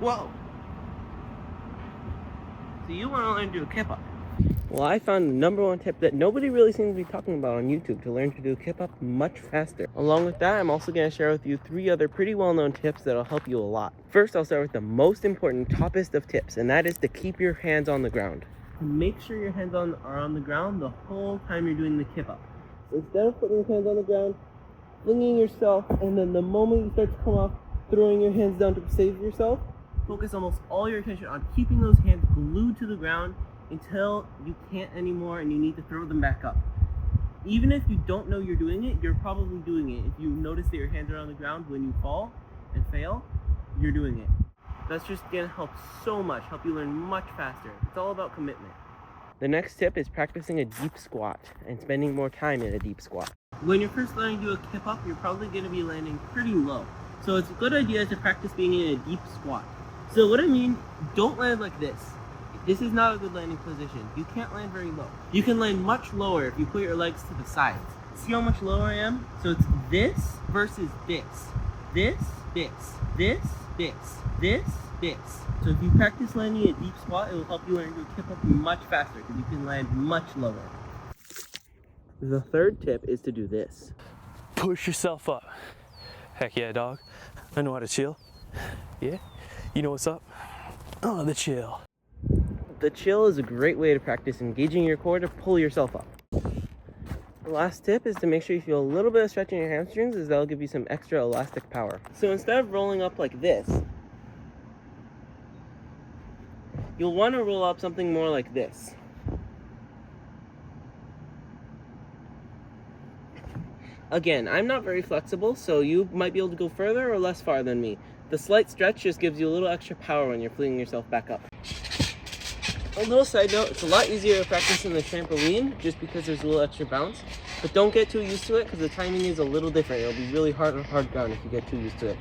Whoa! So you want to learn to do a kip-up. Well, I found the number one tip that nobody really seems to be talking about on YouTube to learn to do a kip-up much faster. Along with that, I'm also going to share with you 3 other pretty well-known tips that'll help you a lot. First, I'll start with the most important, toppest of tips, and that is to keep your hands on the ground. Make sure your hands are on the ground the whole time you're doing the kip-up. So instead of putting your hands on the ground, flinging yourself, and then the moment you start to come off, throwing your hands down to save yourself, focus almost all your attention on keeping those hands glued to the ground until you can't anymore and you need to throw them back up. Even if you don't know you're doing it, you're probably doing it. If you notice that your hands are on the ground when you fall and fail, you're doing it. That's just gonna help so much, help you learn much faster. It's all about commitment. The next tip is practicing a deep squat and spending more time in a deep squat. When you're first learning to do a kip-up, you're probably gonna be landing pretty low. So it's a good idea to practice being in a deep squat. So what I mean, don't land like this. This is not a good landing position. You can't land very low. You can land much lower if you put your legs to the sides. See how much lower I am? So it's this versus this. This, this, this, this, this, this. So if you practice landing a deep squat, it will help you learn to kip up much faster because you can land much lower. The third tip is to do this. Push yourself up. Heck yeah, dog. I know how to chill. Yeah? You know what's up? Oh, the chill. The chill is a great way to practice engaging your core to pull yourself up. The last tip is to make sure you feel a little bit of stretch in your hamstrings, as that'll give you some extra elastic power. So instead of rolling up like this, you'll want to roll up something more like this. Again, I'm not very flexible, so you might be able to go further or less far than me. The slight stretch just gives you a little extra power when you're flinging yourself back up. A little side note, it's a lot easier to practice in the trampoline just because there's a little extra bounce. But don't get too used to it because the timing is a little different. It'll be really hard on hard ground if you get too used to it.